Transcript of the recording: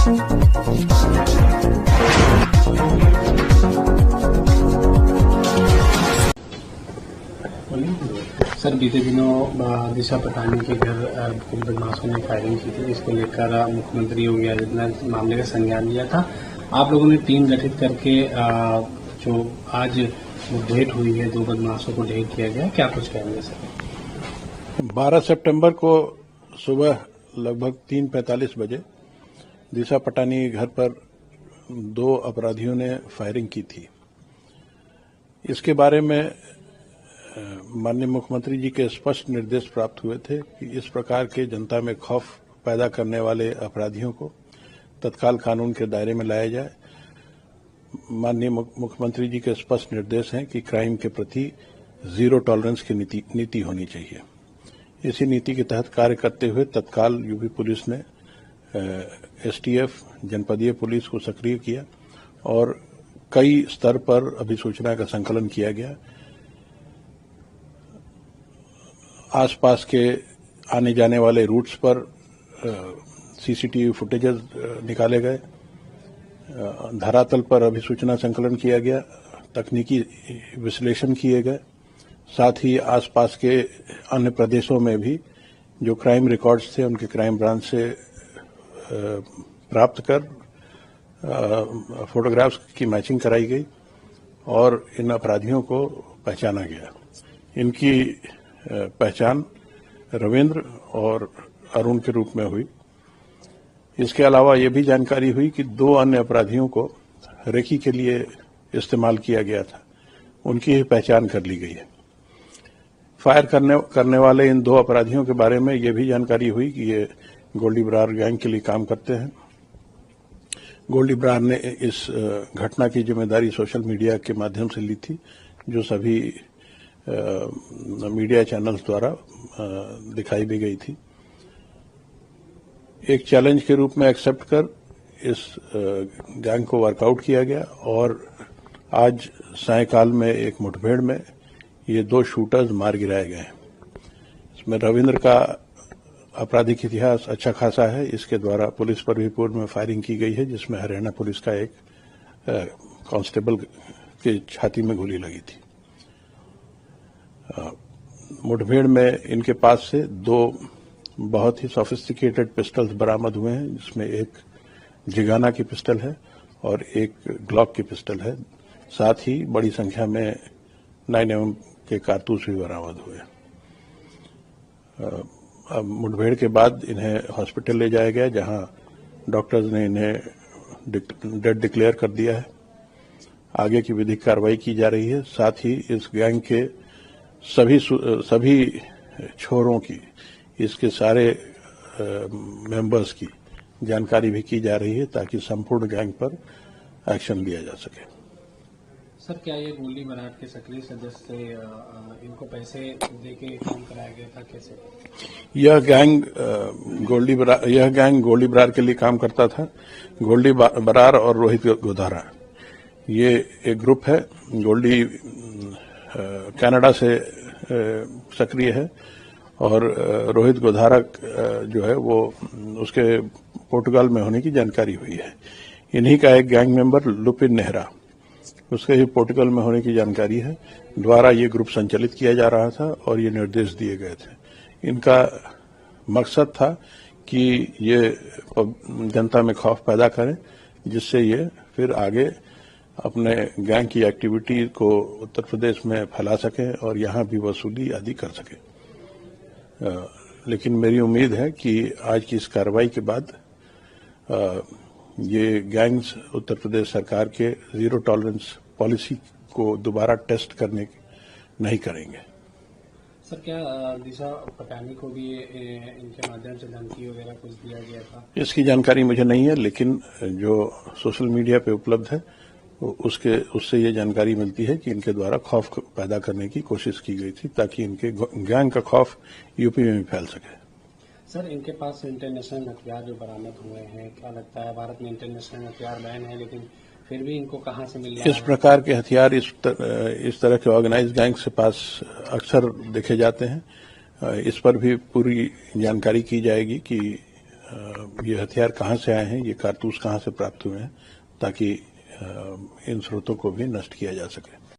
Sir, बीते दिनों दिशा पटानी के घर कुछ बदमाशों ने फायरिंग की थी, जिसको लेकर मुख्यमंत्री योगी आदित्यनाथ मामले का संज्ञान लिया था। आप लोगों ने टीम गठित करके जो आज मुठभेड़ हुई है, 2 बदमाशों को ढेर किया गया, क्या कुछ कहेंगे सर? 12 सितंबर को सुबह लगभग 3:45 बजे दिशा पटानी के घर पर 2 अपराधियों ने फायरिंग की थी। इसके बारे में माननीय मुख्यमंत्री जी के स्पष्ट निर्देश प्राप्त हुए थे कि इस प्रकार के जनता में खौफ पैदा करने वाले अपराधियों को तत्काल कानून के दायरे में लाया जाए। माननीय मुख्यमंत्री जी के स्पष्ट निर्देश हैं कि क्राइम के प्रति जीरो टॉलरेंस की नीति होनी चाहिए। इसी नीति के तहत कार्य करते हुए तत्काल यूपी पुलिस ने एसटीएफ जनपदीय पुलिस को सक्रिय किया और कई स्तर पर अभिसूचना का संकलन किया गया। आसपास के आने जाने वाले रूट्स पर सीसीटीवी फुटेजेस निकाले गए, धरातल पर अभिसूचना संकलन किया गया, तकनीकी विश्लेषण किए गए, साथ ही आसपास के अन्य प्रदेशों में भी जो क्राइम रिकॉर्ड्स थे उनके क्राइम ब्रांच से प्राप्त कर फोटोग्राफ्स की मैचिंग कराई गई और इन अपराधियों को पहचाना गया। इनकी पहचान रविंद्र और अरुण के रूप में हुई। इसके अलावा ये भी जानकारी हुई कि 2 अन्य अपराधियों को रेकी के लिए इस्तेमाल किया गया था, उनकी ही पहचान कर ली गई है। फायर करने वाले इन 2 अपराधियों के बारे में ये भी जानकारी हुई कि ये गोल्डी बरार गैंग के लिए काम करते हैं। गोल्डी बरार ने इस घटना की जिम्मेदारी सोशल मीडिया के माध्यम से ली थी, जो सभी मीडिया चैनल्स द्वारा दिखाई भी गई थी। एक चैलेंज के रूप में एक्सेप्ट कर इस गैंग को वर्कआउट किया गया और आज सायंकाल में एक मुठभेड़ में ये 2 शूटर्स मार गिराए गए। इसमें रविंद्र का आपराधिक इतिहास अच्छा खासा है। इसके द्वारा पुलिस पर भी पूर्व में फायरिंग की गई है, जिसमें हरियाणा पुलिस का एक कांस्टेबल के छाती में गोली लगी थी। मुठभेड़ में इनके पास से 2 बहुत ही सोफिस्टिकेटेड पिस्टल्स बरामद हुए हैं, जिसमें एक जिगाना की पिस्टल है और एक ग्लॉक की पिस्टल है। साथ ही बड़ी संख्या में 9mm के कारतूस भी बरामद हुए। अब मुठभेड़ के बाद इन्हें हॉस्पिटल ले जाया गया, जहां डॉक्टर्स ने इन्हें डेड डिक्लेयर कर दिया है। आगे की विधिक कार्रवाई की जा रही है। साथ ही इस गैंग के सभी छोरों की, इसके सारे मेंबर्स की जानकारी भी की जा रही है, ताकि संपूर्ण गैंग पर एक्शन लिया जा सके। सर, क्या ये गोल्डी बरार के सक्रिय सदस्य थे? इनको पैसे देके काम कराया गया था, कैसे? यह गैंग गोल्डी बरार के लिए काम करता था। गोल्डी बरार और रोहित गोधारा, ये एक ग्रुप है। गोल्डी कनाडा से सक्रिय है और रोहित गोधारा जो है वो उसके पोर्टुगाल में होने की जानकारी हुई है। इन्हीं का एक गैंग मेंबर लुपिन नेहरा, उसके ही पोर्टुगल में होने की जानकारी है। द्वारा ये ग्रुप संचालित किया जा रहा था और ये निर्देश दिए गए थे। इनका मकसद था कि ये जनता में खौफ पैदा करें, जिससे ये फिर आगे अपने गैंग की एक्टिविटी को उत्तर प्रदेश में फैला सकें और यहाँ भी वसूली आदि कर सकें। लेकिन मेरी उम्मीद है कि आज की इस कार्रवाई के बाद ये गैंग्स उत्तर प्रदेश सरकार के जीरो टॉलरेंस पॉलिसी को दोबारा टेस्ट करने नहीं करेंगे। सर, क्या दिशा पटानी को भी इनके माध्यम से धमकी वगैरह कुछ दिया गया था? इसकी जानकारी मुझे नहीं है, लेकिन जो सोशल मीडिया पे उपलब्ध है उससे ये जानकारी मिलती है कि इनके द्वारा खौफ पैदा करने की कोशिश की गई थी, ताकि इनके गैंग का खौफ यूपी में भी फैल सके। सर, इनके पास इंटरनेशनल हथियार जो बरामद हुए हैं, क्या लगता है? भारत में इंटरनेशनल हथियार बैन है, लेकिन फिर भी इनको कहां से मिल रहा है? इस प्रकार के हथियार इस तरह के ऑर्गेनाइज्ड गैंग के पास अक्सर देखे जाते हैं। इस पर भी पूरी जानकारी की जाएगी कि ये हथियार कहाँ से आए हैं, ये कारतूस कहाँ से प्राप्त हुए हैं, ताकि इन स्रोतों को भी नष्ट किया जा सके।